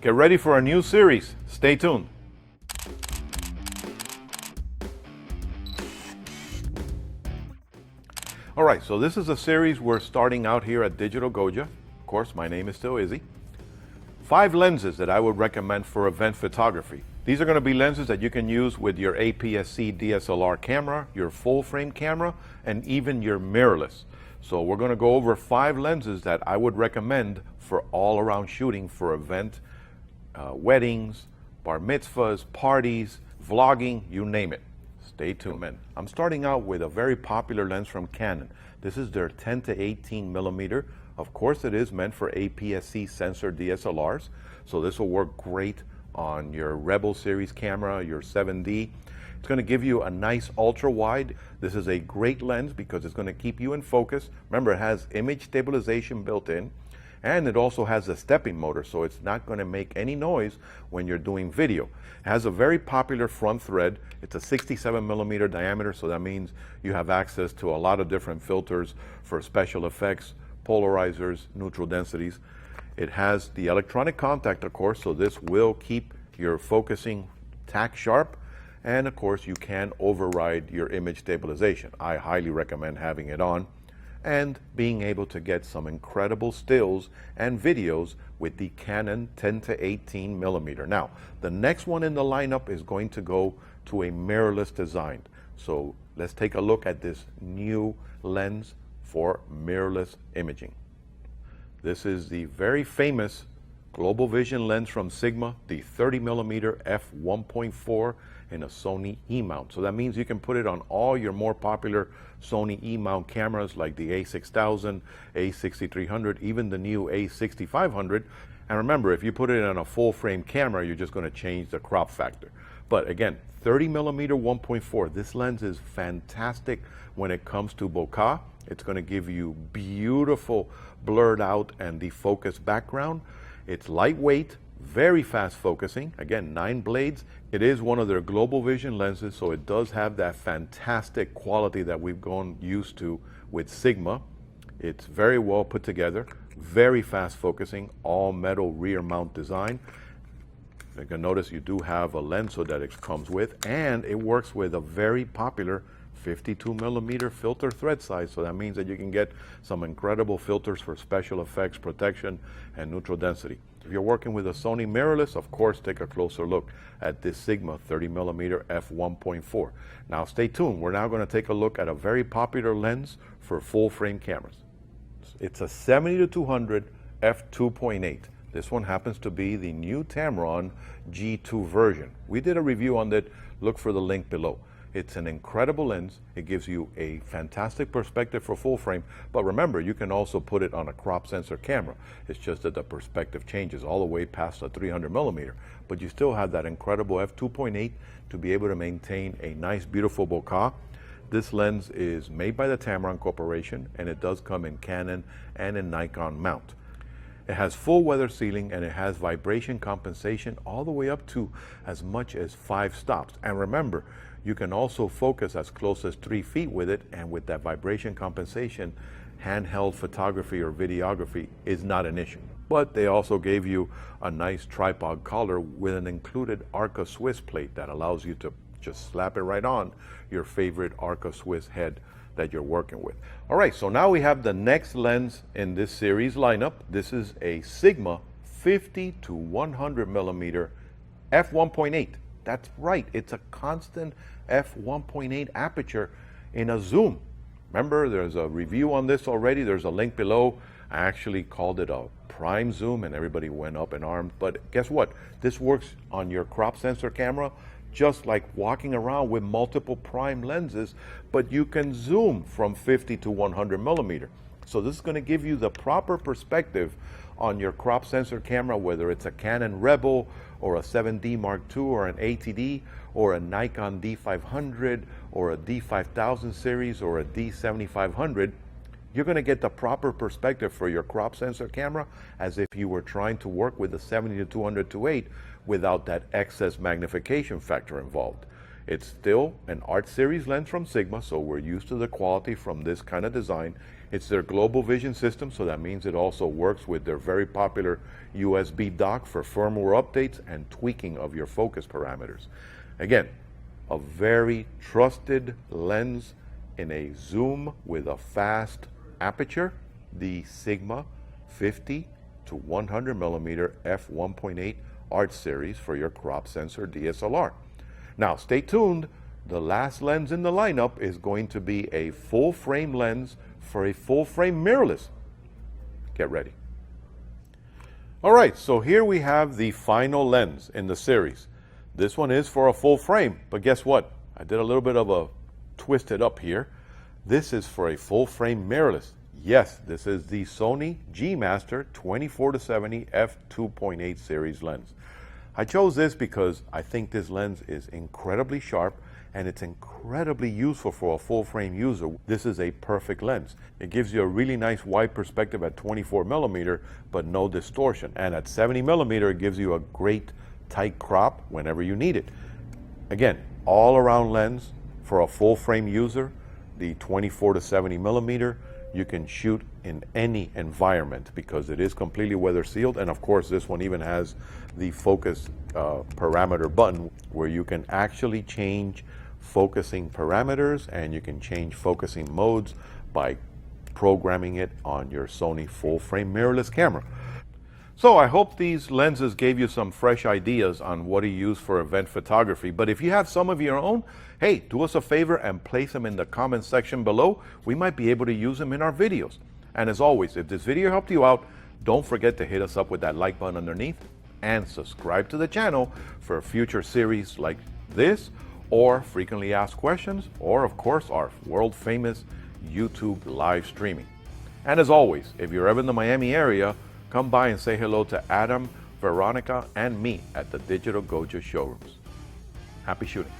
Get ready for a new series. Stay tuned. All right, so this is a series we're starting out here at Digital Goja. Of course, my name is still Izzy. 5 lenses that I would recommend for event photography. These are going to be lenses that you can use with your APS-C DSLR camera, your full frame camera, and even your mirrorless. So we're going to go over 5 lenses that I would recommend for all around shooting for event, weddings, bar mitzvahs, parties, vlogging, you name it. Stay tuned. I'm starting out with a very popular lens from Canon. This is their 10 to 18 millimeter. Of course, it is meant for APS-C sensor DSLRs. So this will work great on your Rebel series camera, your 7D. It's going to give you a nice ultra wide. This is a great lens because it's going to keep you in focus. Remember, it has image stabilization built in. And it also has a stepping motor, so it's not going to make any noise when you're doing video. It has a very popular front thread. It's a 67 millimeter diameter, so that means you have access to a lot of different filters for special effects, polarizers, neutral densities. It has the electronic contact, of course, so this will keep your focusing tack sharp. And of course, you can override your image stabilization. I highly recommend having it on and being able to get some incredible stills and videos with the Canon 10 to 18 millimeter. Now, the next one in the lineup is going to go to a mirrorless design. So let's take a look at this new lens for mirrorless imaging. This is the very famous Global Vision lens from Sigma, the 30 millimeter f1.4 in a Sony E-mount. So that means you can put it on all your more popular Sony E-mount cameras like the a6000, a6300, even the new a6500. And remember, if you put it on a full frame camera, you're just going to change the crop factor. But again, 30 millimeter 1.4, this lens is fantastic when it comes to bokeh. It's going to give you beautiful blurred out and defocused background. It's lightweight, very fast focusing. Again, 9 blades. It is one of their Global Vision lenses, so it does have that fantastic quality that we've gone used to with Sigma. It's very well put together, very fast focusing, all metal rear mount design. You can notice you do have a lens so that it comes with, and it works with a very popular 52 millimeter filter thread size, so that means that you can get some incredible filters for special effects, protection, and neutral density. If you're working with a Sony mirrorless, of course, take a closer look at this Sigma 30 millimeter f1.4. Now stay tuned, we're now going to take a look at a very popular lens for full frame cameras. It's a 70-200 f2.8. This one happens to be the new Tamron G2 version. We did a review on that, look for the link below. It's an incredible lens. It gives you a fantastic perspective for full frame, but remember, you can also put it on a crop sensor camera. It's just that the perspective changes all the way past the 300 millimeter, but you still have that incredible f2.8 to be able to maintain a nice, beautiful bokeh. This lens is made by the Tamaron Corporation, and it does come in Canon and in Nikon mount. It has full weather sealing, and it has vibration compensation all the way up to as much as 5 stops. And remember, you can also focus as close as 3 feet with it, and with that vibration compensation, handheld photography or videography is not an issue. But they also gave you a nice tripod collar with an included Arca Swiss plate that allows you to just slap it right on your favorite Arca Swiss head that you're working with. All right, so now we have the next lens in this series lineup. This is a Sigma 50 to 100 millimeter f1.8. That's right, it's a constant f1.8 aperture in a zoom. Remember, there's a review on this already. There's a link below. I actually called it a prime zoom and everybody went up in arms. But guess what? This works on your crop sensor camera just like walking around with multiple prime lenses, but you can zoom from 50 to 100 millimeter. So this is going to give you the proper perspective on your crop sensor camera, whether it's a Canon Rebel or a 7D Mark II or an ATD or a Nikon D500 or a D5000 series or a D7500. You're going to get the proper perspective for your crop sensor camera as if you were trying to work with a 70 to 200 to 8 without that excess magnification factor involved. It's still an Art Series lens from Sigma, so we're used to the quality from this kind of design. It's their global vision system, so that means it also works with their very popular USB dock for firmware updates and tweaking of your focus parameters. Again, a very trusted lens in a zoom with a fast aperture, the Sigma 50 to 100 millimeter f1.8 Art Series for your crop sensor DSLR. Now stay tuned, the last lens in the lineup is going to be a full frame lens for a full frame mirrorless. Get ready. All right, so here we have the final lens in the series. This one is for a full frame, but guess what? I did a little bit of a twist it up here. This is for a full frame mirrorless. Yes, this is the Sony G Master 24-70 f2.8 series lens. I chose this because I think this lens is incredibly sharp and it's incredibly useful for a full frame user. This is a perfect lens. It gives you a really nice wide perspective at 24 millimeter, but no distortion. And at 70 millimeter, it gives you a great tight crop whenever you need it. Again, all around lens for a full frame user, the 24 to 70 millimeter, you can shoot in any environment because it is completely weather sealed. And of course, this one even has the focus parameter button where you can actually change focusing parameters and you can change focusing modes by programming it on your Sony full frame mirrorless camera. So I hope these lenses gave you some fresh ideas on what to use for event photography. But if you have some of your own, hey, do us a favor and place them in the comments section below. We might be able to use them in our videos. And as always, if this video helped you out, don't forget to hit us up with that like button underneath and subscribe to the channel for future series like this, or frequently asked questions, or of course our world famous YouTube live streaming. And as always, if you're ever in the Miami area, come by and say hello to Adam, Veronica, and me at the Digital Goja showrooms. Happy shooting.